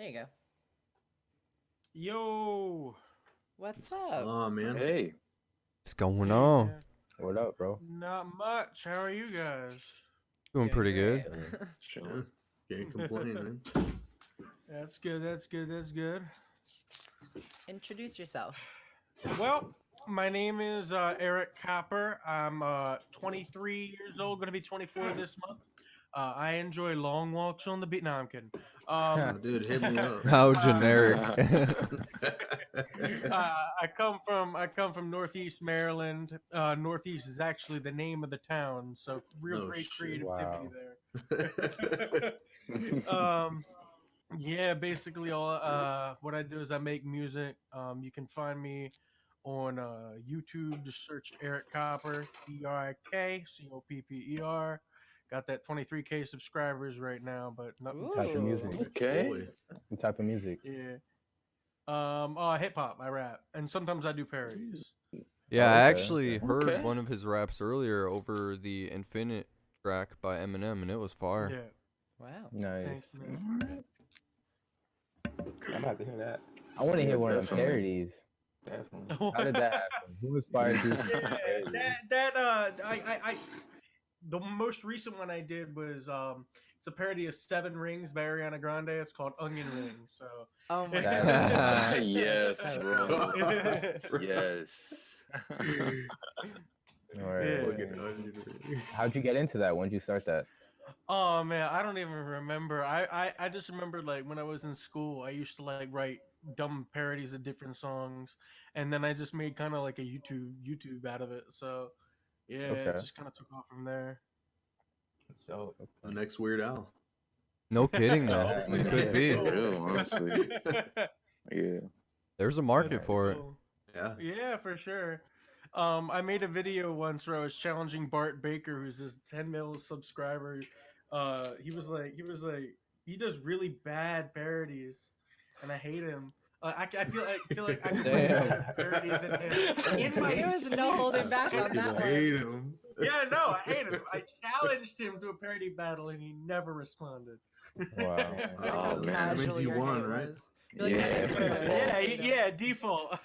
There you go. Yo. What's up? Oh man. Hey. What's going Hey, on? man. What up, bro? Not much. How are you guys? Doing pretty great. good. Chilling. Can't complain, man. That's good. That's good. That's good. Introduce yourself. Well, my name is Erik Copper. I'm 23 years old. Going to be 24 this month. I enjoy long walks on the beach. No, I'm kidding. Oh, dude, hit me up. How generic. I come from Northeast Maryland. Northeast is actually the name of the town, so real Oh, great shit. creativity Wow. there. Yeah, basically all what I do is I make music. You can find me on YouTube. Just search Erik Copper, ErikCopper. Got that 23K subscribers right now, but nothing. Ooh. Type of music. Okay. Boy. What type of music? Yeah. Hip hop. I rap, and sometimes I do parodies. Yeah, I Okay, actually okay. heard Okay. one of his raps earlier over the Infinite track by Eminem, and it was fire. Yeah. Wow. Nice. Thanks, man. I'm about to hear that. I want to hear Yeah, one of them definitely. parodies. Definitely. How did that happen? Who inspired you? to do Yeah, parodies? the most recent one I did was it's a parody of Seven Rings by Ariana Grande. It's called Onion Rings. So Oh my That- god. Yes, So bro. cool. Yes. All right. Yeah. Fucking How'd you get into that? When did you start that? Oh man, I don't even remember. I just remember like when I was in school, I used to like write dumb parodies of different songs, and then I just made kind of like a YouTube out of it. So yeah, it Okay. just kind of took off from there. That's dope. The next Weird Al. No kidding, though. Yeah. It could be. For real, honestly. Yeah. There's a market That's for it. cool. Yeah. Yeah, for sure. I made a video once where I was challenging Bart Baker, who's this 10 mil subscriber. He was like, he does really bad parodies, and I hate him. I feel like I could do a better parody than him. In my There was no holding back on that one. Hate him. Yeah, no, I hate him. I challenged him to a parody battle, and he never responded. Wow. Look how Oh, man. That means casual you your won, hate right? was. You're like, Yeah. Default.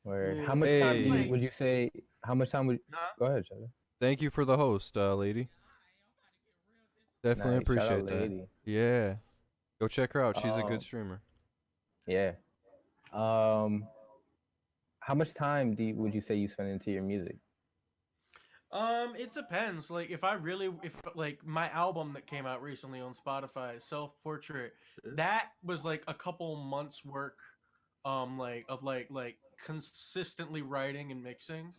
Word. Yeah. How much time Hey. would you say? How much time would? Huh? Go ahead, Chedda. Thank you for the host, lady. Definitely Nice. Shout out appreciate that. lady. Yeah. Go check her out. She's a Um, good streamer. Yeah. How much time would you say you spend into your music? It depends. Like if like my album that came out recently on Spotify, Self Portrait, that was like a couple months work, like consistently writing and mixing,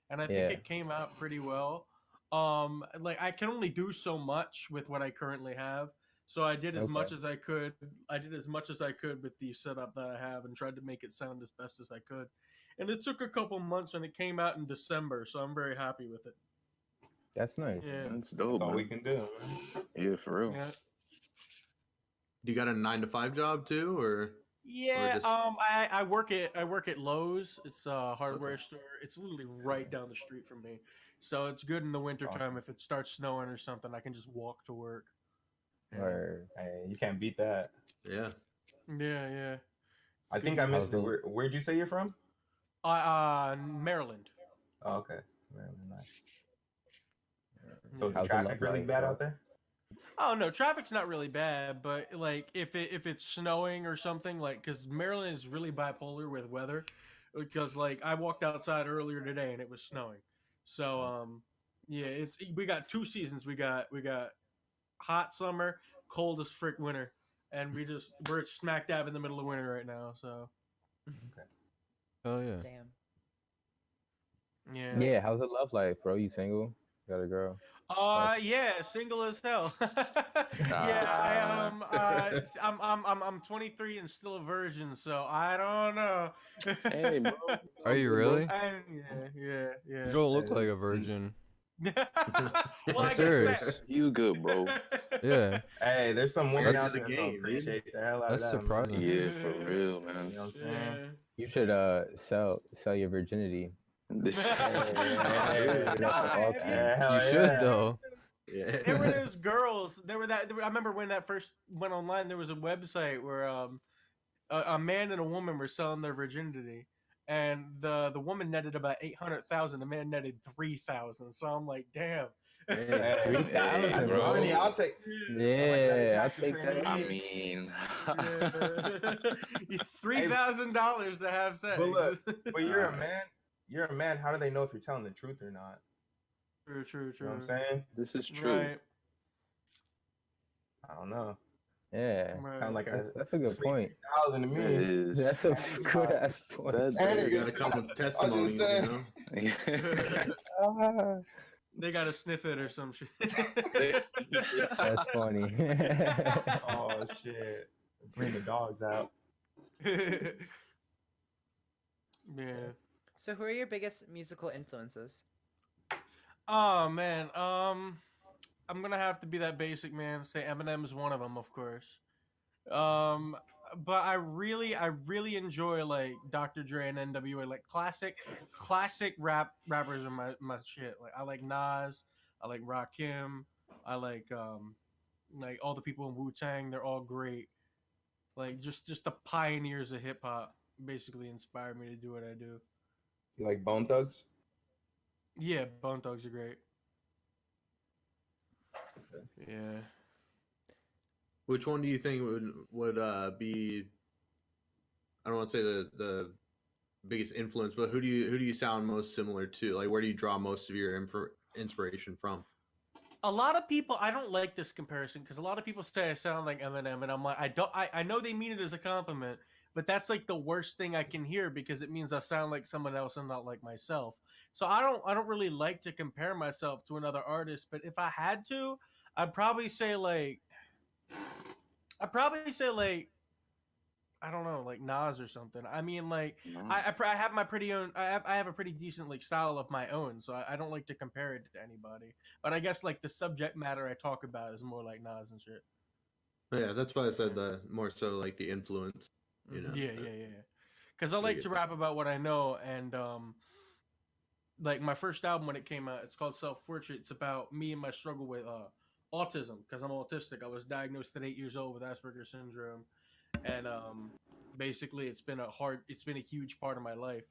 and I think Yeah. it came out pretty well. Like I can only do so much with what I currently have, so I did as much Okay. as I could. I did as much as I could with the setup that I have, and tried to make it sound as best as I could. And it took a couple months, and it came out in December, so I'm very happy with it. That's nice. Yeah. That's dope, That's all we man. can do. Man. Yeah, for real. Yeah. You got a 9-to-5 job too, or? Yeah, just- I work at Lowe's. It's a hardware store. It's literally right down the street from me. So it's good in the wintertime. Awesome. If it starts snowing or something, I can just walk to work. Yeah. Word. Hey, you can't beat that. Yeah. Yeah. I think I missed it. Where'd you say you're from? Maryland. Oh, okay. Man, nice. So is the How's the traffic love really life, bad bro? out there? Oh no, traffic's not really bad, but like if it's snowing or something, like because Maryland is really bipolar with weather, because like I walked outside earlier today and it was snowing, so yeah, we got two seasons. We got hot summer, cold as frick winter, and we're smack dab in the middle of winter right now. So Oh, yeah. Damn. yeah. Yeah. How's the love life, bro? You single? Got a girl? Yeah, single as hell. Yeah, I'm 23 and still a virgin, so I don't know. Hey, bro. Are you really? Yeah. You don't look like a virgin. Well, I'm I guess serious. You good, bro. Yeah. Hey, there's some women That's out the there that game, appreciate the hell out That's of that. surprising. Yeah, for real, man. You know what I'm Yeah. saying? You should sell your virginity. This. Hey, Yeah, hell You should, yeah. though. Yeah. There were those girls. I remember when that first went online. There was a website where a man and a woman were selling their virginity, and the woman netted about 800,000. The man netted 3,000. So I'm like, damn. Hey, Hey, 3,000, that's bro. money. I'll take. Yeah, I'll Jackson take training that. I me. mean, $3,000 to have sex. But look, but you're a man. You're a man. How do they know if you're telling the truth or not? True. You know what I'm saying? this is true. Right. I don't know. Yeah, Right. Sound like that's a good point. 3,000 to It me. is. That's a good ass point. That's And you it gotta gets- come with I was testimonies, just you saying. know? Ah, They gotta sniff it or some shit. that's funny. Oh shit! Bring the dogs out. Yeah. So who are your biggest musical influences? Oh man. I'm gonna have to be that basic man. Say Eminem is one of them, of course. But I really enjoy like Dr. Dre and NWA, like classic rappers are my shit. Like I like Nas, I like Rakim, I like all the people in Wu-Tang. They're all great. Like just the pioneers of hip hop basically inspired me to do what I do. You like Bone Thugs? Yeah, Bone Thugs are great. Yeah. Which one do you think would be? I don't want to say the biggest influence, but who do you sound most similar to? Like, where do you draw most of your inspiration from? A lot of people, I don't like this comparison because a lot of people say I sound like Eminem, and I'm like, I know they mean it as a compliment, but that's like the worst thing I can hear because it means I sound like someone else and not like myself. So I don't really like to compare myself to another artist, but if I had to, I'd probably say like I don't know, like Nas or something. I mean, like I have my pretty own. I have a pretty decent like style of my own, so I don't like to compare it to anybody. But I guess like the subject matter I talk about is more like Nas and shit. Yeah, that's why I said the more so like the influence. You know. Yeah. Because I like to rap about what I know, and like my first album when it came out, it's called Self Portrait. It's about me and my struggle with autism because I'm autistic. I was diagnosed at 8 years old with Asperger's syndrome, and basically it's been a huge part of my life.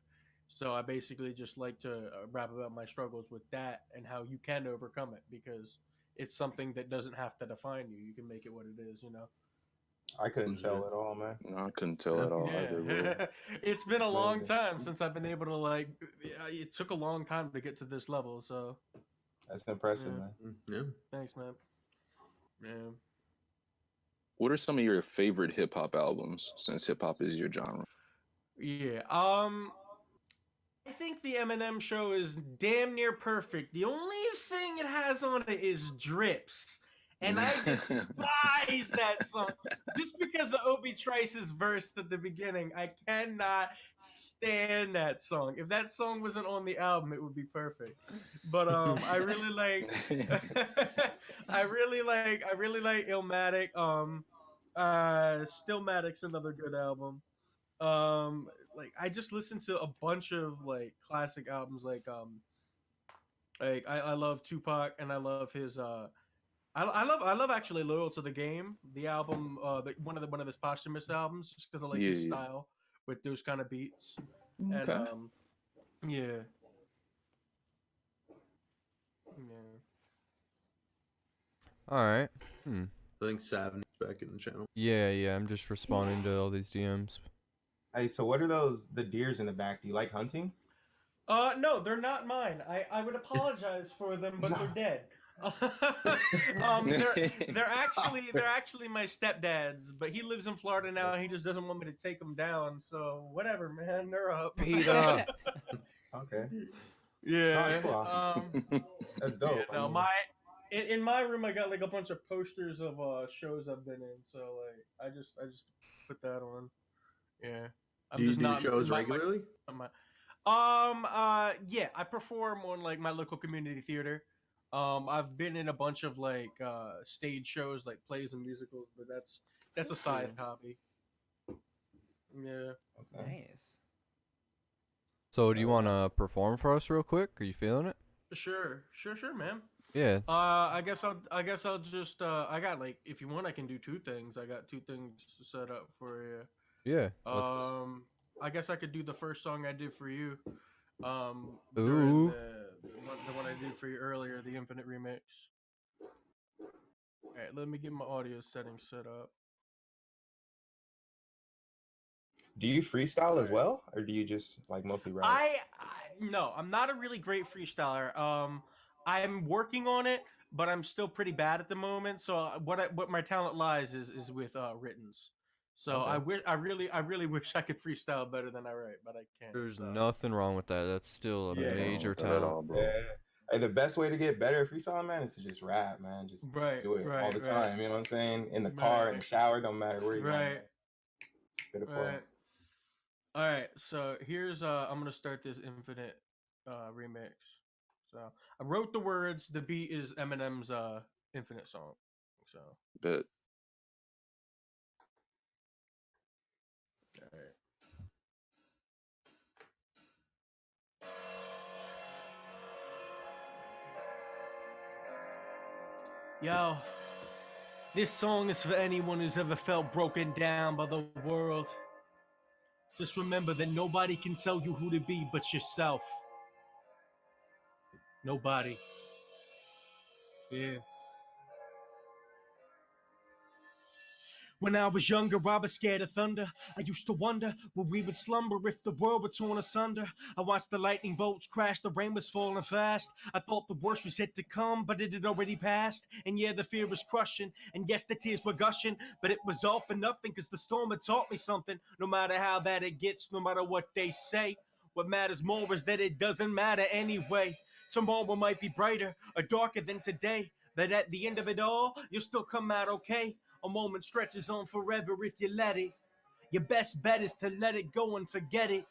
So I basically just like to rap about my struggles with that and how you can overcome it because it's something that doesn't have to define you. You can make it what it is, you know. I couldn't tell at all, man. No, I couldn't tell at all either, bro. Yeah. It's been a long Amazing. time since I've been able to like. It took a long time to get to this level, so That's impressive, Yeah. man. Yeah. thanks, man. Yeah. What are some of your favorite hip hop albums since hip hop is your genre? Yeah. I think the Eminem show is damn near perfect. The only thing it has on it is drips. And I despise that song. Just because of Obi Trice's verse at the beginning, I cannot stand that song. If that song wasn't on the album, it would be perfect. But I really like I really like Illmatic. Stillmatic's another good album. Like I just listened to a bunch of like classic albums like I love Tupac and I love his I love actually Loyal to the Game, the album one of his posthumous albums just because I like his style with those kind of beats. And Okay. yeah. All right. I think Savage back in the channel. Yeah. I'm just responding to all these DMs. Hey, so what are the deers in the back? Do you like hunting? No, they're not mine. I would apologize for them, but they're dead. They're actually my stepdad's, but he lives in Florida now. He just doesn't want me to take them down. So whatever, man. They're up. Peter. Okay, Yeah. Cool. That's dope. Yeah, no, in my room I got like a bunch of posters of shows I've been in. So like I just put that on. Yeah. Do you do shows regularly? Yeah, I perform on like my local community theater. I've been in a bunch of like stage shows, like plays and musicals, but that's a side hobby. Yeah. Okay. Nice. So, do you want to perform for us real quick? Are you feeling it? Sure, man. Yeah. I guess I'll just I got like, if you want I can do two things. I got two things set up for you. Yeah. Let's. I guess I could do the first song I did for you. During Ooh. the one I did for you earlier, the Infinite remix. All right, let me get my audio settings set up. Do you freestyle as well, or do you just like mostly rap? No, I'm not a really great freestyler. I'm working on it, but I'm still pretty bad at the moment. So what my talent lies is with writtens. So Okay. I really wish I could freestyle better than I write, but I can't. There's So. nothing wrong with that. That's still a Yeah. Nothing wrong major with that at talent. all, bro. Yeah. Hey, the best way to get better at freestyling, man, is to just rap, man. Just Right, do it all right, the right. time. You know what I'm saying? In the car, in the Right. shower, don't matter where you're Right. at. Spit a flow. Right. All right, so here's I'm gonna start this Infinite remix. So I wrote the words. The beat is Eminem's Infinite song. So Bet. all right. Yo, this song is for anyone who's ever felt broken down by the world. Just remember that nobody can tell you who to be but yourself. Nobody. Yeah. When I was younger, I was scared of thunder. I used to wonder where we would slumber if the world were torn asunder. I watched the lightning bolts crash, the rain was falling fast. I thought the worst was yet to come, but it had already passed. And yeah, the fear was crushing, and yes, the tears were gushing, but it was all for nothing, cause the storm had taught me something. No matter how bad it gets, no matter what they say, what matters more is that it doesn't matter anyway. Tomorrow might be brighter or darker than today, but at the end of it all, you'll still come out okay. A moment stretches on forever if you let it. Your best bet is to let it go and forget it.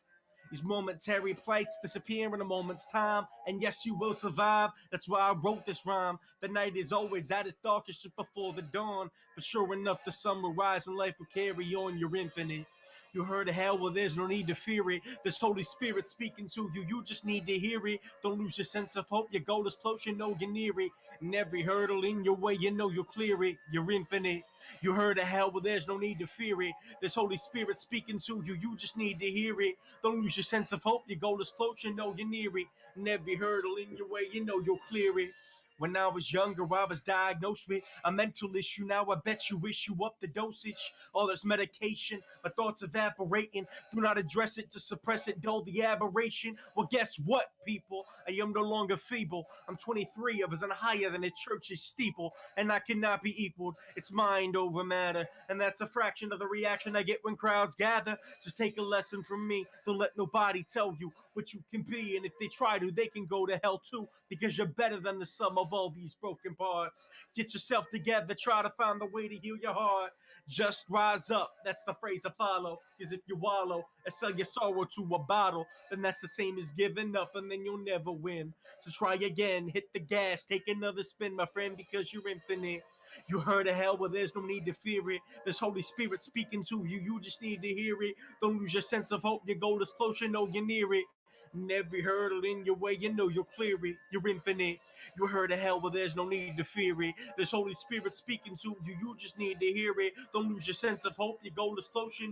These momentary flights disappear in a moment's time, and yes, you will survive. That's why I wrote this rhyme. The night is always at its darkest just before the dawn, but sure enough, the sun will rise and life will carry on. You're infinite. You heard of hell, well, there's no need to fear it. This Holy Spirit speaking to you, you just need to hear it. Don't lose your sense of hope, your goal is close, you know you're near it. And every hurdle in your way, you know you'll clear it. You're infinite. You heard of hell, well, there's no need to fear it. This Holy Spirit speaking to you, you just need to hear it. Don't lose your sense of hope, your goal is close, you know you're near it. And every hurdle in your way, you know you'll clear it. When I was younger, I was diagnosed with a mental issue. Now I bet you wish you up the dosage. All this medication, my thoughts evaporating. Do not address it to suppress it, dull the aberration. Well, guess what, people? I am no longer feeble. I'm 23, I was on higher than a church's steeple, and I cannot be equaled. It's mind over matter, and that's a fraction of the reaction I get when crowds gather. Just take a lesson from me. Don't let nobody tell you what you can be, and if they try to, they can go to hell too, because you're better than the sum of all these broken parts. Get yourself together, try to find the way to heal your heart. Just rise up, that's the phrase I follow. Because if you wallow and sell your sorrow to a bottle, then that's the same as giving up, and then you'll never win. So try again, hit the gas, take another spin, my friend, because you're infinite. You heard of hell, well, there's no need to fear it. This Holy Spirit speaking to you, you just need to hear it. Don't lose your sense of hope, your goal is close, you know you're near it. And every hurdle in your way, you know you'll clear it. You're infinite. You heard of hell, well, there's no need to fear it. This Holy Spirit speaking to you, you just need to hear it. Don't lose your sense of hope, your goal is close, you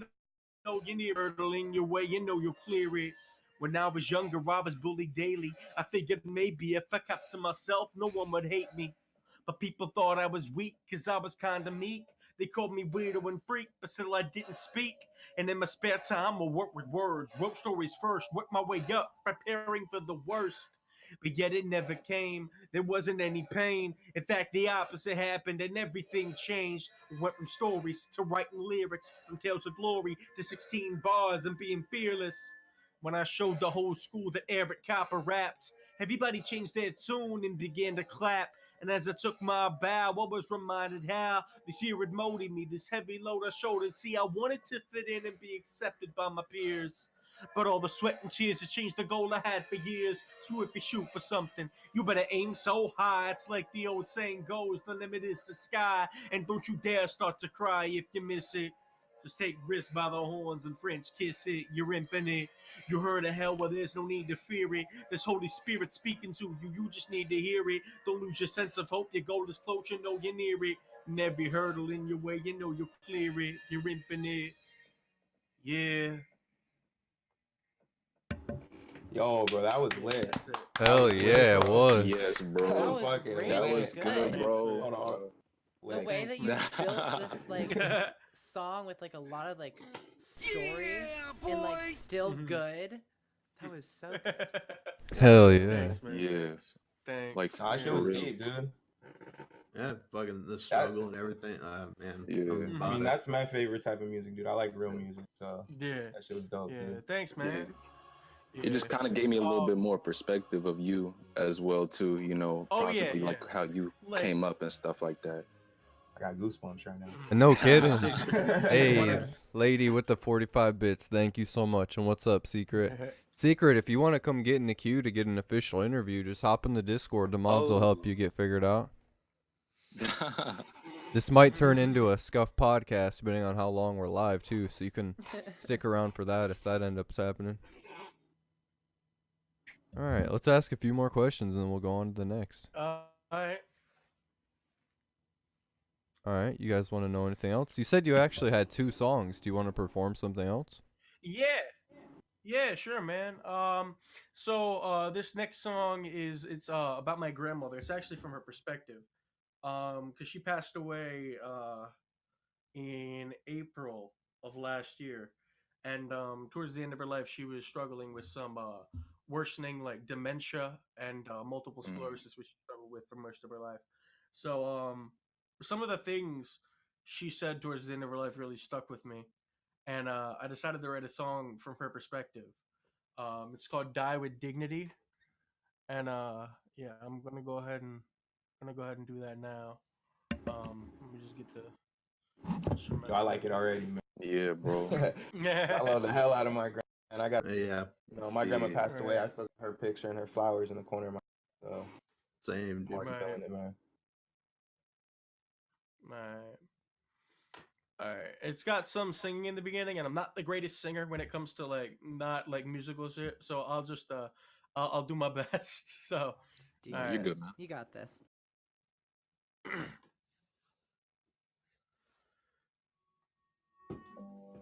know you're near. Hurdle in your way, you know you'll clear it. When I was younger, I was bullied daily. I figured maybe if I kept to myself, no one would hate me. But people thought I was weak, cause I was kinda meek. They called me weirdo and freak, but still I didn't speak. And in my spare time, I work with words, wrote stories first, worked my way up, preparing for the worst. But yet it never came. There wasn't any pain. In fact, the opposite happened and everything changed. We went from stories to writing lyrics, from tales of glory to 16 bars and being fearless. When I showed the whole school that Erik Copper rapped, everybody changed their tune and began to clap. And as I took my bow, I was reminded how this year had molded me, this heavy load I shouldered. See, I wanted to fit in and be accepted by my peers. But all the sweat and tears have changed the goal I had for years. So if you shoot for something, you better aim so high. It's like the old saying goes, the limit is the sky. And don't you dare start to cry if you miss it. Just take risks by the horns and French kiss it. You're infinite. You heard of hell, well, there's no need to fear it. This Holy Spirit speaking to you. You just need to hear it. Don't lose your sense of hope. Your goal is close. You know you're near it. And every hurdle in your way, you know you'll clear it. You're infinite. Yeah. Yo, bro, that was lit. That's it. Hell was lit, yeah, it bro. was. Yes, That bro. was was fucking really That lit. was good. good, bro. Hold on. The Lit. way that you built this like Yeah. song with like a lot of like story and like still Mhm. good. That was so good. Hell yeah. Thanks, man. Yeah. Thanks. Like, Nah, that shit for was real. deep, dude. Yeah, fucking the struggle and everything. Man, Yeah. I'm I about I mean, it. that's my favorite type of music, dude. I like real music, so Yeah. that shit was dope, Yeah. dude. Thanks, man. It just kind of gave me a little bit more perspective of you as well, too. You know, Oh, yeah, possibly yeah. like how you Like- came up and stuff like that. I got goosebumps right now. No kidding. Hey, What lady with the 45 bits, thank you so much. And what's up, Secret? Secret, if you want to come get in the queue to get an official interview, just hop in the Discord. The mods will help you get figured out. This might turn into a scuff podcast depending on how long we're live too, so you can stick around for that if that ends up happening. All right, let's ask a few more questions and then we'll go on to the next. All right. All right, you guys want to know anything else? You said you actually had 2 songs. Do you want to perform something else? Yeah, sure, man. So this next song it's about my grandmother. It's actually from her perspective. Because she passed away in April of last year, and towards the end of her life, she was struggling with some worsening like dementia and multiple sclerosis, which she struggled with for most of her life. So some of the things she said towards the end of her life really stuck with me, and I decided to write a song from her perspective. It's called "Die with Dignity," and yeah, I'm gonna go ahead and do that now. Let me just get the Yo, I like it already, man. Yeah, bro. I love the hell out of my grandma. And I got, Yeah, my grandma Yeah. passed away. I still got her picture and her flowers in the corner of my. So same. I'm Dude. already Right. feeling it, man. Alright. It's got some singing in the beginning, and I'm not the greatest singer when it comes to like not like musical shit. So I'll just I'll do my best. So Just do Alright. You're good, this. man. You got this.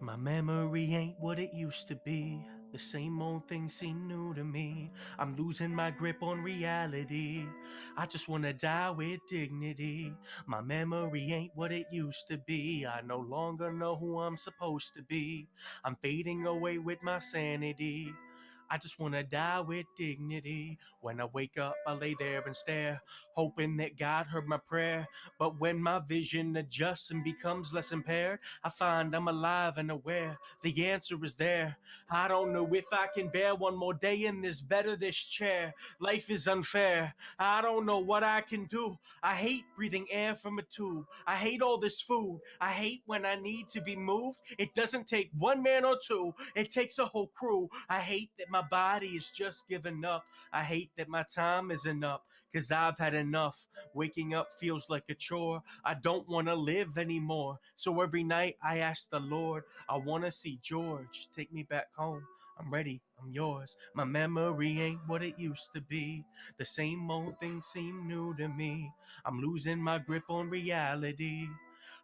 My memory ain't what it used to be. The same old things seem new to me. I'm losing my grip on reality. I just wanna die with dignity. My memory ain't what it used to be. I no longer know who I'm supposed to be. I'm fading away with my sanity. I just wanna die with dignity. When I wake up, I lay there and stare, hoping that God heard my prayer. But when my vision adjusts and becomes less impaired, I find I'm alive and aware. The answer is there. I don't know if I can bear one more day in this bed or this chair. Life is unfair. I don't know what I can do. I hate breathing air from a tube. I hate all this food. I hate when I need to be moved. It doesn't take one man or two. It takes a whole crew. I hate that my body is just giving up. I hate that my time isn't up. Cause I've had enough. Waking up feels like a chore. I don't want to live anymore. So every night I ask the Lord, I want to see George. Take me back home. I'm ready. I'm yours. My memory ain't what it used to be. The same old things seem new to me. I'm losing my grip on reality.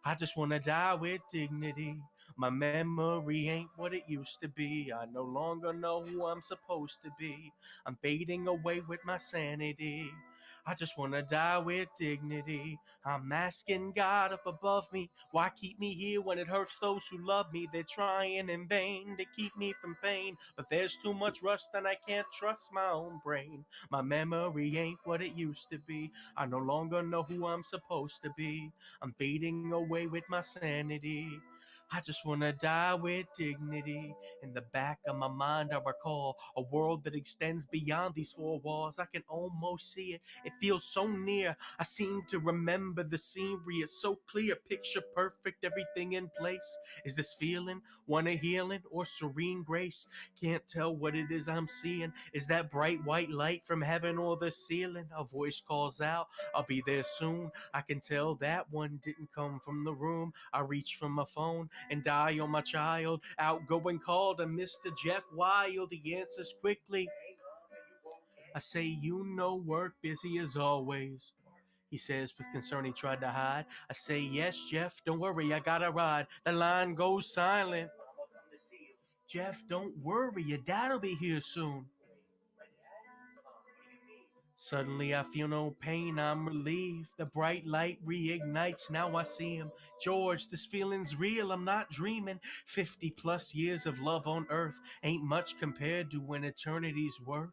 I just want to die with dignity. My memory ain't what it used to be. I no longer know who I'm supposed to be. I'm fading away with my sanity. I just wanna die with dignity. I'm asking God up above me, why keep me here when it hurts those who love me? They're trying in vain to keep me from pain, but there's too much rust and I can't trust my own brain. My memory ain't what it used to be. I no longer know who I'm supposed to be. I'm fading away with my sanity. I just wanna die with dignity. In the back of my mind I recall a world that extends beyond these four walls. I can almost see it. It feels so near. I seem to remember the scenery. It's so clear, picture perfect, everything in place. Is this feeling one of healing or serene grace? Can't tell what it is I'm seeing. Is that bright white light from heaven or the ceiling? A voice calls out, I'll be there soon. I can tell that one didn't come from the room. I reach for my phone. and die on my child. Outgoing call to Mr. Jeff Wild. He answers quickly. I say, you know, work busy as always. He says with concern he tried to hide. I say, yes, Jeff, don't worry, I got a ride. The line goes silent. Jeff, don't worry, your dad'll be here soon. Suddenly I feel no pain, I'm relieved. The bright light reignites, now I see him. George, this feeling's real, I'm not dreaming. 50 plus years of love on earth ain't much compared to an eternity's worth.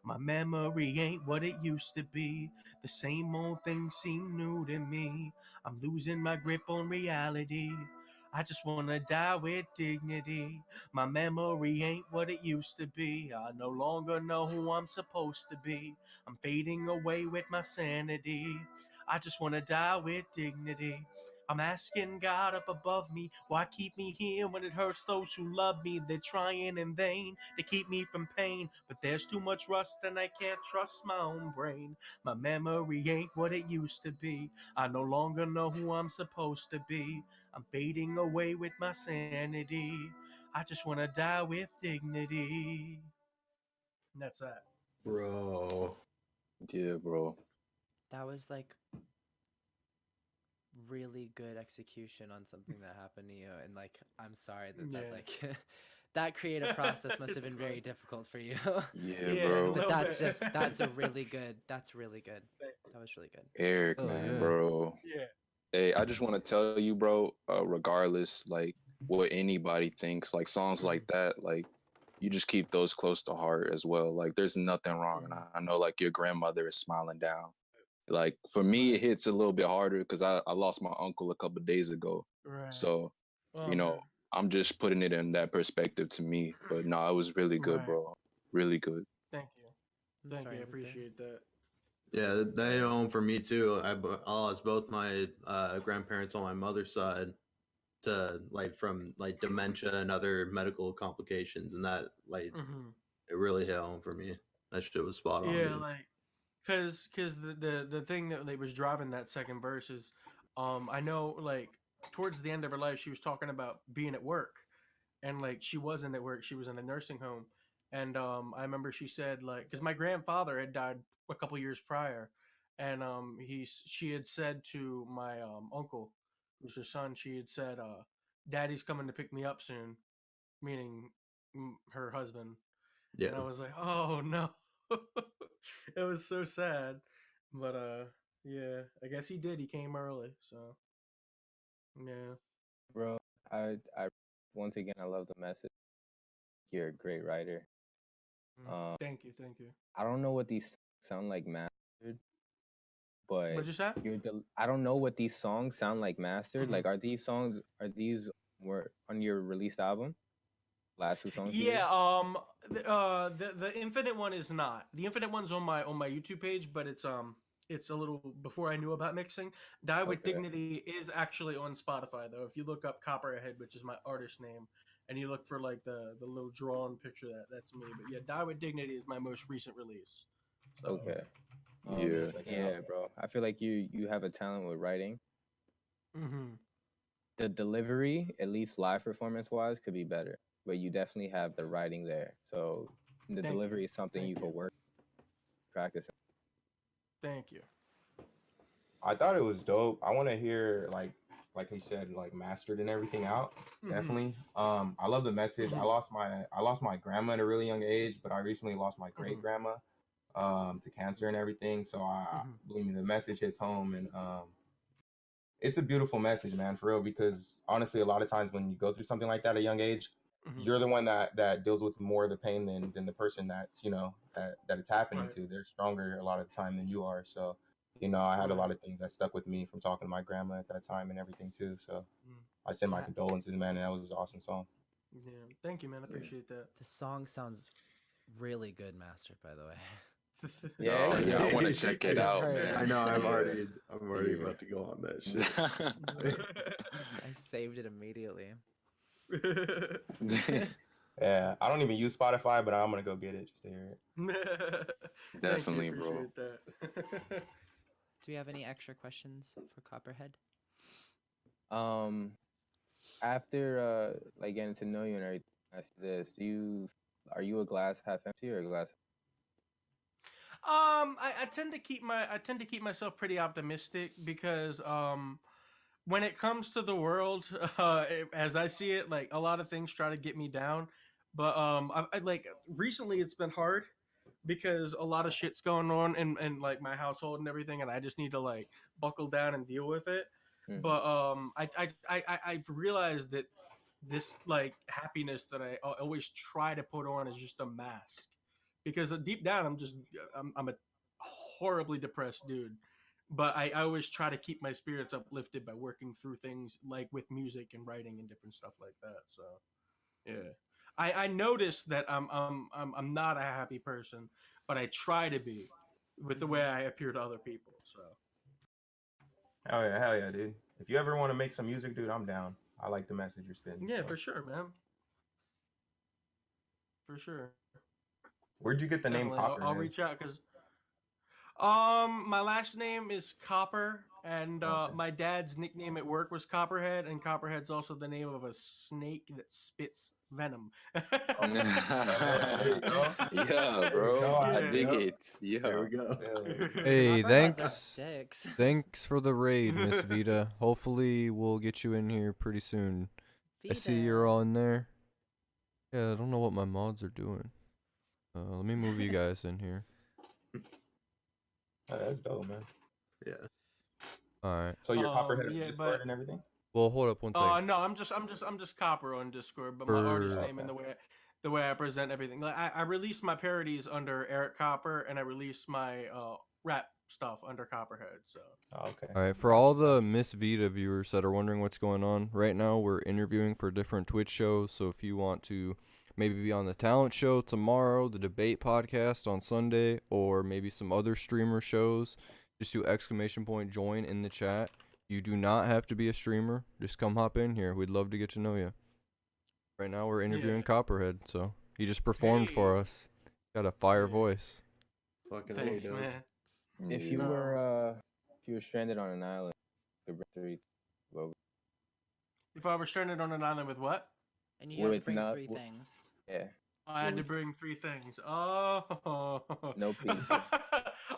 My memory ain't what it used to be. The same old things seem new to me. I'm losing my grip on reality. I just wanna die with dignity. My memory ain't what it used to be. I no longer know who I'm supposed to be. I'm fading away with my sanity. I just wanna die with dignity. I'm asking God up above me, why keep me here when it hurts those who love me? They're trying in vain to keep me from pain, but there's too much rust and I can't trust my own brain. My memory ain't what it used to be. I no longer know who I'm supposed to be. I'm fading away with my sanity. I just want to die with dignity. And that's that. Bro. Yeah, bro. That was like really good execution on something that happened to you, and like I'm sorry that Yeah. that like that creative process must have been very difficult for you. Yeah, Yeah, bro. But little that's bit. just that's really good. That was really good. Eric, Oh, man, yeah. bro. Yeah. Hey, I just want to tell you, bro, regardless, like, what anybody thinks, like, songs like that, like, you just keep those close to heart as well. Like, there's nothing wrong. And I know, like, your grandmother is smiling down. Like, for me, it hits a little bit harder because I lost my uncle a couple days ago. Right. So, Oh, you know, man. I'm just putting it in that perspective to me. But no, it was really good, Right. bro. Really good. Thank you. I'm Thank sorry you. I to hear that. appreciate that. Yeah, they home for me too. I lost both my grandparents on my mother's side to like from like dementia and other medical complications, and that like Mm-hmm. it really hit home for me. That shit was spot on, Yeah, dude. like, cause the thing that was driving that second verse is, I know like towards the end of her life she was talking about being at work, and like she wasn't at work, she was in a nursing home, and I remember she said like, cause my grandfather had died a couple years prior, and she had said to my uncle, who's her son, she had said, "Daddy's coming to pick me up soon," meaning her husband. Yeah, And I was like, oh no. It was so sad. But yeah, I guess he did. He came early, so yeah. Bro, I once again I love the message. You're a great writer. Thank you, thank you. I don't know what these sound like mastered, but What'd you say? I don't know what these songs sound like mastered. Mhm. Like, are these were on your released album? Last two songs you did? Yeah, the Infinite one is not. The Infinite one's on my YouTube page, but it's a little before I knew about mixing. Die with Okay. Dignity is actually on Spotify though. If you look up Copperhead, which is my artist name, and you look for like the little drawn picture, that's me. But yeah, Die with Dignity is my most recent release. So, Okay. Yeah. But yeah, bro. I feel like you have a talent with writing. Mm-hmm. The delivery, at least live performance wise, could be better. But you definitely have the writing there. So the Thank delivery you. is something Thank you you. could work, practice. Thank you. I thought it was dope. I want to hear like he said, like mastered and everything out. Mhm. Definitely. I love the message. Mhm. I lost my grandma at a really young age, but I recently lost my great grandma to cancer and everything. So believe me, the message hits home, and it's a beautiful message, man, for real. Because honestly, a lot of times when you go through something like that at a young age, Mhm. you're the one that deals with more of the pain than the person that's that it's happening Right. to. They're stronger a lot of the time than you are. So I had a lot of things that stuck with me from talking to my grandma at that time and everything too. So I send my Yeah. condolences, man, and that was an awesome song. Yeah. Thank you, man. I appreciate that. The song sounds really good mastered, by the way. Yeah, Oh, yeah, I want to yeah. check I it just out, heard it. man. I know. I'm Yeah. already Yeah. about to go on that shit. I saved it immediately. Yeah, I don't even use Spotify, but I'm gonna go get it just to hear it. Definitely, Thank you, bro. appreciate that. Do we have any extra questions for Copperhead? After like getting to know you and everything, I ask you this: are you a glass half empty or a glass? I tend to keep myself pretty optimistic because when it comes to the world, as I see it, like a lot of things try to get me down, but I like recently it's been hard because a lot of shit's going on in like my household and everything, and I just need to like buckle down and deal with it. But I've realized that this like happiness that I always try to put on is just a mask, because deep down I'm a horribly depressed dude. But I always try to keep my spirits uplifted by working through things like with music and writing and different stuff like that. So yeah, I noticed that I'm not a happy person, but I try to be with the way I appear to other people. So Hell yeah, dude. If you ever want to make some music, dude, I'm down. I like the message you're spitting. yeah, so. for sure, man. For sure. Where'd you get the name Definitely. Copper? I'll reach out because my last name is Copper, and Okay. my dad's nickname at work was Copperhead, and Copperhead's also the name of a snake that spits venom. There you go. Yeah, bro. go. I Yeah. dig Yep. it. Yeah. There we go. Hey, Copperheads are thanks. sticks. Thanks for the raid, Miss Vita. Hopefully we'll get you in here pretty soon. I see you're Vita. all in there. Yeah, I don't know what my mods are doing. Let me move you guys in here. Oh, that's dope, man. Yeah. Alright. So you're Copperhead on yeah, Discord but and everything? Well, hold up one second. no, I'm just Copper on Discord, but my artist name and the way I present everything. Like I release my parodies under Erik Copper, and I release my rap stuff under Copperhead. So Oh, okay. Alright, for all the Miss Vita viewers that are wondering what's going on, right now we're interviewing for different Twitch shows, so if you want to maybe be on the talent show tomorrow, the debate podcast on Sunday, or maybe some other streamer shows, just do !join in the chat. You do not have to be a streamer, just come hop in here. We'd love to get to know you. Right now we're interviewing Copperhead, so he just performed for us. Got a fire voice. Fucking thanks, A, dog. man. If you were stranded on an island, you could bring 3. Well, If I were stranded on an island with what? And you have to With bring not- 3 with- things. yeah, I had to bring 3 things. Oh. no pee.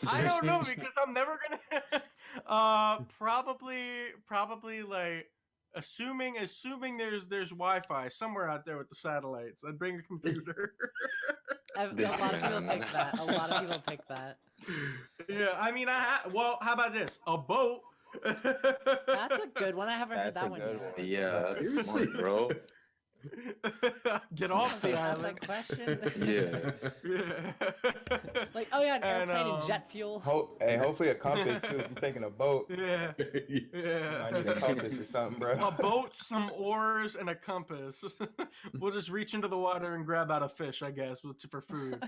I don't know because I'm never gonna. Probably like assuming there's Wi-Fi somewhere out there with the satellites. I'd bring a computer. A This lot of people man. pick that. A lot of people pick that. Yeah, I mean, well, how about this? A boat. That's a good one. I haven't heard That's that a one good yet. one. Yeah, that's Seriously? smart, bro. Get off the Ask island. that question. Yeah. Yeah. Like, oh yeah, an And, airplane and jet fuel. Hopefully a compass too. If you're taking a boat, Yeah. I need a Yeah. compass or something, bro. A boat, some oars, and a compass. We'll just reach into the water and grab out a fish, I guess, for food.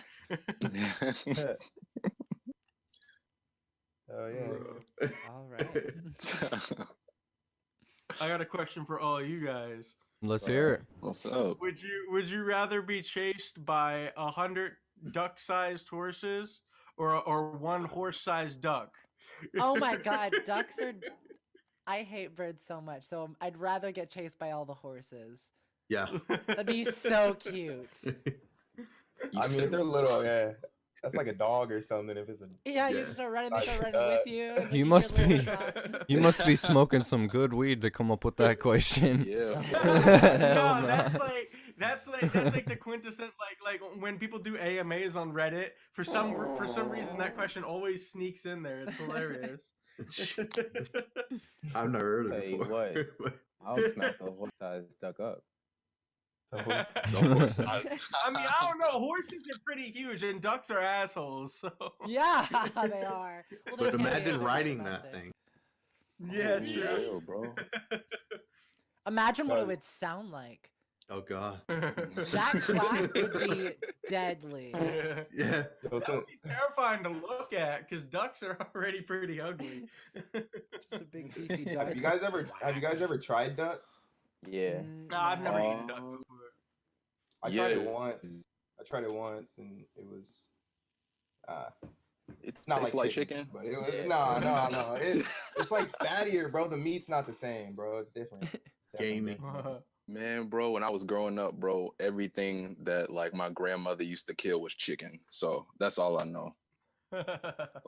Oh yeah. All right. I got a question for all you guys. Let's hear it. What's up? Would you rather be chased by 100 duck-sized horses or 1 horse-sized duck? Oh my god, ducks are. I hate birds so much, so I'd rather get chased by all the horses. Yeah. That'd be so cute. You I mean, said- if they're little, yeah. That's like a dog or something. If it's a Yeah, you Yeah. just start running, they start Like, running with you. and then You get must a little be- shot. You must be smoking some good weed to come up with that question. Yeah. Hell No, nah. that's like the quintessent like when people do AMAs on Reddit. For some reason, that question always sneaks in there. It's hilarious. I've never heard Tell it you before. I'll snap the horse-sized duck up. the horse. The horse. I mean, I don't know. Horses are pretty huge, and ducks are assholes. So Yeah, they are. Well, But they imagine they're riding that domestic. thing. yeah, Oh, true. real, bro. Imagine what it Does- would sound like. Oh god. That clap would be deadly. Yeah. Yeah. Yo, so, Terrifying to look at because ducks are already pretty ugly. Just a big beefy duck. have you guys ever tried duck? Yeah. No, I've never eaten Um, duck before. I tried it Yeah. once. And it was It not tastes like chicken. but it was Yeah. no. It's like fattier, bro. The meat's not the same, bro. It's different. It's Gamey. Definitely. Man, bro, when I was growing up, bro, everything that like my grandmother used to kill was chicken. So that's all I know. Like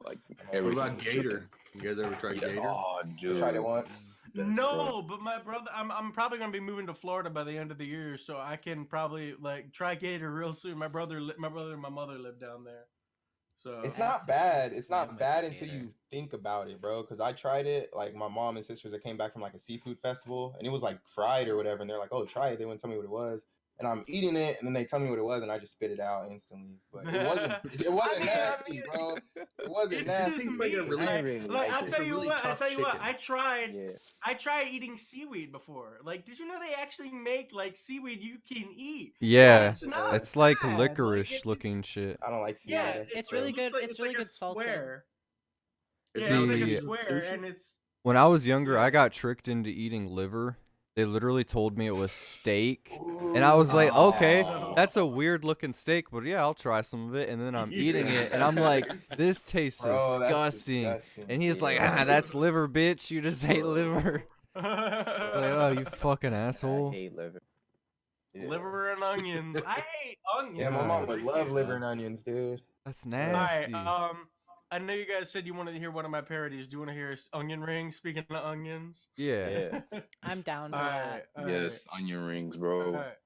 What everything. about was chicken. Gator? You guys ever tried Yeah. Gator? Oh, I dude. tried it once. No, but my brother, I'm probably gonna be moving to Florida by the end of the year, so I can probably like try Gator real soon. My brother and my mother live down there, so It's That's not a bad. piece It's not of bad gator. until you think about it, bro. Because I tried it. Like my mom and sisters that came back from like a seafood festival, and it was like fried or whatever. And they're like, "Oh, try it." They wouldn't tell me what it was, and I'm eating it, and then they tell me what it was, and I just spit it out instantly. But it wasn't. It wasn't nasty, bro. It wasn't it's nasty. just like a meat. really- I really like like I'll it. tell you really what. I tough tell you what. chicken. Yeah. I tried eating seaweed before. Like, did you know they actually make like seaweed you can eat? Yeah, It's not it's like bad. licorice looking shit. I don't like seaweed. Yeah, That shit's It's really gross. good. It's really good salted. Square. It Yeah, sounds it's like like See, a square, sushi? and it's when I was younger, Yeah. I got tricked into eating liver. They literally told me it was steak. And I was like, okay, Oh. that's a weird looking steak, but yeah, I'll try some of it. And then I'm eating it, and I'm like, this tastes Bro, that's disgusting. disgusting. And he's like, Yeah. ah, that's liver, bitch. You just ate liver. Like, oh, you fucking I asshole. hate liver. Yeah. Liver and onions. I hate onions. Yeah, my Yeah. mom would love liver and onions, dude. That's All right. nasty. I know you guys said you wanted to hear one of my parodies. Do you want to hear onion rings? Speaking of onions. Yeah. Yeah. I'm down for All that. right. Yes, onion rings, All bro. right.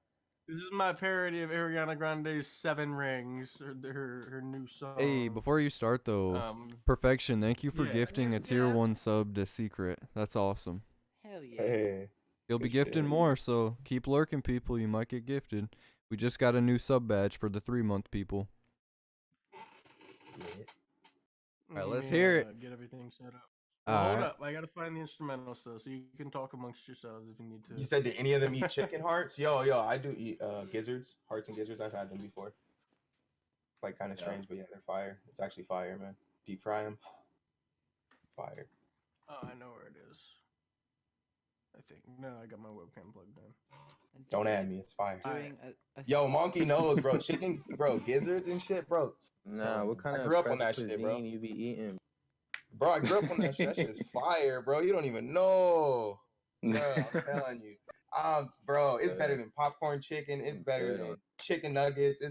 This is my parody of Ariana Grande's Seven Rings, her new song. Hey, before you start though, Perfection, thank you for yeah. gifting a tier 1 sub to Secret. That's awesome. Hell yeah. Hey. You'll be Good gifting shit. more, so keep lurking, people. You might get gifted. We just got a new sub badge for the 3-month people. Alright, let's hear it. Get everything set up. Well, All hold right. up. I gotta find the instrumental still, so you can talk amongst yourselves if you need to. You said, did any of them eat chicken hearts? Yo, I do eat gizzards, hearts and gizzards. I've had them before. It's like kind of strange, but yeah, they're fire. It's actually fire, man. Deep fry them. Fire. Oh, I know where it is. I think. No, I got my webcam plugged in. Don't add me. It's fire. Doing a Yo, Monkey knows, bro. Chicken, bro. Gizzards and shit, bro. Nah, what kind I of grew up on pressed that shit, cuisine bro. you be eating? Bro, I grew up on that shit. That shit is fire, bro. You don't even know. Bro, I'm telling you. Bro, it's better than popcorn chicken. It's better than chicken nuggets.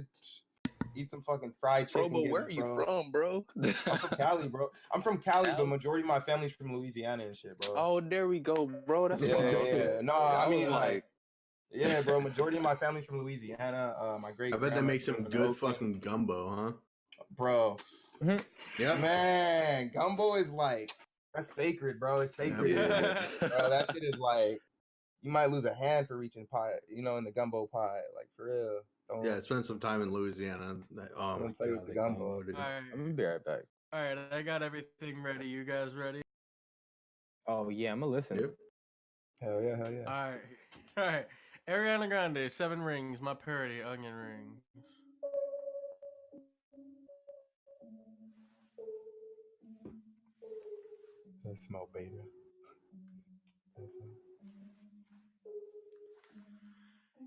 Eat some fucking fried Bro, chicken. but where are you from, bro? I'm from Cali, bro. I'm from Cali, but majority of my family's from Louisiana and shit, bro. Oh, there we go, bro. That's Yeah, what I'm yeah. No, I I was mean, like, yeah, bro. Majority of my family's from Louisiana. My great. I bet they make some good fucking gumbo, huh? Bro. Yeah. Man, gumbo is like, that's sacred, bro. It's sacred. Yeah. Bro, that shit is like, you might lose a hand for reaching pot, in the gumbo pot. Like, for real. Don't, Yeah, spend some time in Louisiana. Oh my Don't play with god, the the gumbo. gumbo, dude. All right. I'm gonna be right back. All right. I got everything ready. You guys ready? Oh yeah, I'm gonna listen. Yep. Hell yeah, hell yeah. All right. All right. Ariana Grande, Seven Rings, my parody, Onion Rings. I smell beta.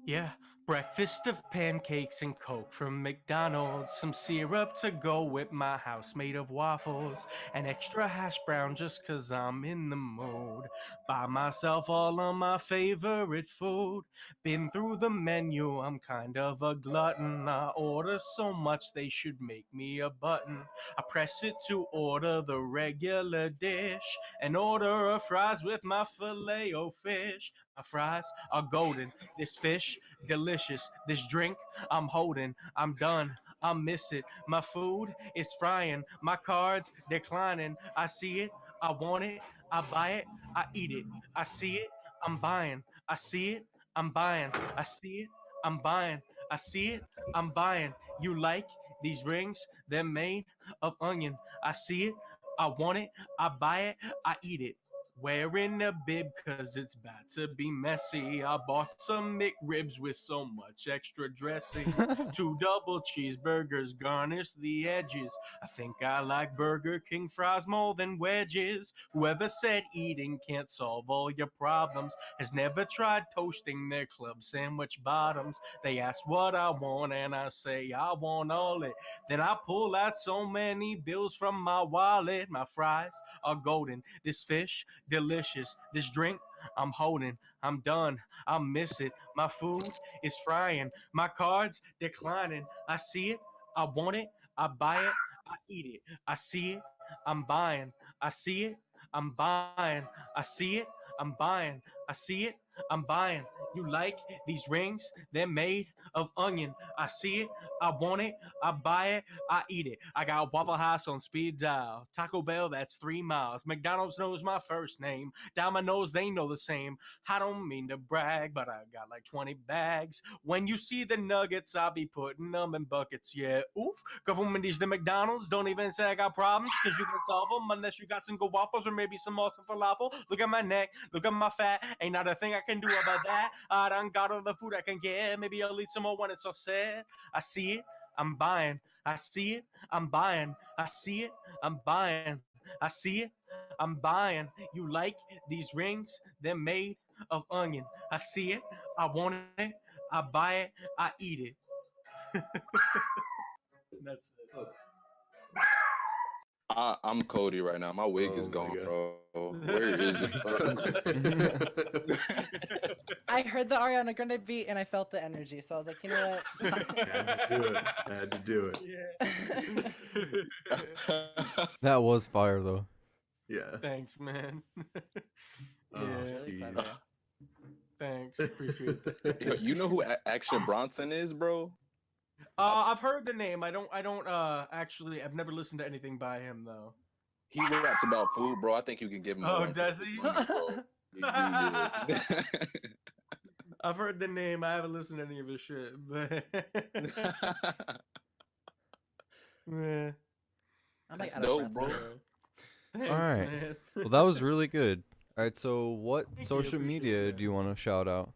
Yeah, breakfast of pancakes and Coke from McDonald's. Some syrup to go with my house made of waffles. An extra hash brown just 'cause I'm in the mood. Buy myself all of my favorite food. Been through the menu, I'm kind of a glutton. I order so much they should make me a button. I press it to order the regular dish. And order a fries with my filet-o-fish. My fries are golden. This fish, delicious. This drink, I'm holding. I'm done. I miss it. My food is frying. My cards declining. I see it. I want it. I buy it. I eat it. I see it. I'm buying. I see it. I'm buying. I see it. I'm buying. I see it. I'm buying. You like these rings? They're made of onion. I see it. I want it. I buy it. I eat it. Wearing a bib 'cause it's about to be messy. I bought some McRibs with so much extra dressing. 2 double cheeseburgers garnish the edges. I think I like Burger King fries more than wedges. Whoever said eating can't solve all your problems has never tried toasting their club sandwich bottoms. They ask what I want and I say I want all it. Then I pull out so many bills from my wallet. My fries are golden. This fish, delicious. This drink I'm holding, I'm done, I'll miss it. My food is frying, my cards declining. I see it, I want it, I buy it, I eat it. I see it, I'm buying. I see it, I'm buying. I see it, I'm buying. I see it, I'm buying. You like these rings? They're made of onion. I see it, I want it, I buy it, I eat it. I got Waffle House on speed dial. Taco Bell, that's 3 miles. McDonald's knows my first name. Down my nose, they know the same. I don't mean to brag, but I got like 20 bags. When you see the nuggets, I'll be putting them in buckets. Yeah, oof. Government these the McDonald's. Don't even say I got problems, because you can solve them unless you got some good waffles or maybe some awesome falafel. Look at my neck, look at my fat. Ain't not a thing I can do about that. I done got all the food I can get. Maybe I'll eat some more when it's all set. I see it, I'm buying. I see it, I'm buying. I see it, I'm buying. I see it, I'm buying. You like these rings? They're made of onion. I see it, I want it, I buy it, I eat it. That's it. I'm Cody right now. My wig is Oh my gone, God. bro. Where is it? I heard the Ariana Grande beat and I felt the energy, so I was like, you know what? Had to do it. Yeah. That was fire though. Yeah. Thanks, man. Oh, Yeah. Really geez. clever. Thanks. Appreciate that. Yo, you know who Action Bronson is, bro? I've heard the name. I don't actually I've never listened to anything by him though. He raps about food, bro. I think you can give him a Oh, run for does his he? money, bro. You I've heard the name. I haven't listened to any of his shit, but yeah. I'm That's like out of dope, breath bro. now. Thanks, Alright. man. Well, that was really good. All right, so what Thank you, social appreciate media that. do you want to shout out?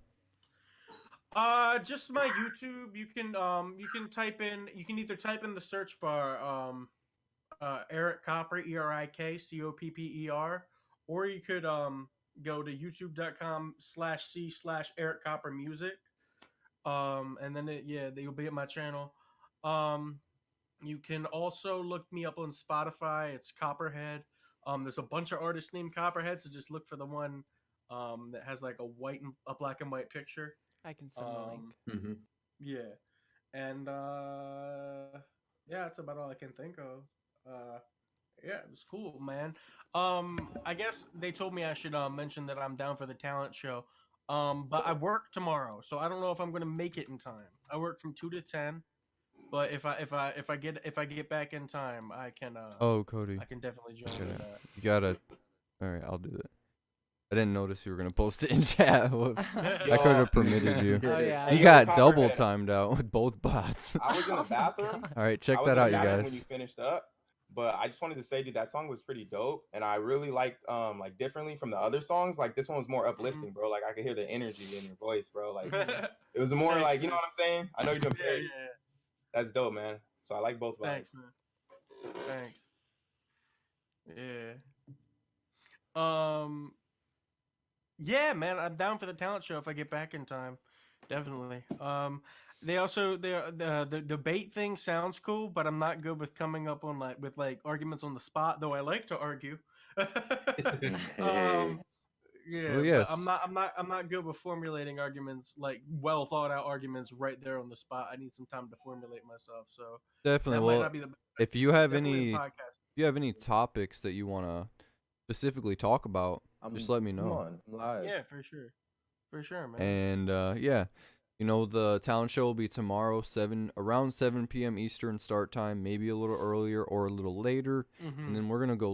Just my YouTube. You can type in. You can either type in the search bar, Erik Copper, ERIKCOPPER, or you could go to youtube.com/C/Erik Copper Music. And then you'll be at my channel. You can also look me up on Spotify. It's Copperhead. There's a bunch of artists named Copperhead, so just look for the one that has like a black and white picture. I can send the link. Mhm. Yeah, and yeah, that's about all I can think of. Yeah, it was cool, man. I guess they told me I should mention that I'm down for the talent show. But I work tomorrow, so I don't know if I'm gonna make it in time. I work from 2 to 10, but if I get back in time, I can Oh, Cody. I can definitely join Okay. that. You gotta. All right, I'll do it. I didn't notice you were gonna post it in chat. Whoops. I could have permitted you. Oh yeah. Hey, You yo, got double Copperhead. timed out with both bots. I was in the bathroom. All right, check I was that in the out, you bathroom when you guys. finished up. But I just wanted to say, dude, that song was pretty dope, and I really liked like differently from the other songs. Like this one was more uplifting, bro. Like I could hear the energy in your voice, bro. Like it was more like, you know what I'm saying? I know you're doing Yeah, parody. yeah. That's dope, man. So I like both vibes. Thanks, man. Thanks. Yeah. Yeah, man, I'm down for the talent show if I get back in time. Definitely. The debate thing sounds cool, but I'm not good with coming up on with arguments on the spot, though I like to argue. Hey. Yeah, Well, but yes. I'm not good with formulating arguments, like well thought out arguments right there on the spot. I need some time to formulate myself. So Definitely. that might Well, not be the if you have definitely a any, podcast. topics that you want to specifically talk about, just let me Come know. on, I'm live. Yeah, for sure, man. And yeah, the talent show will be tomorrow, around 7 p.m. Eastern start time, maybe a little earlier or a little later, Mhm. and then we're gonna go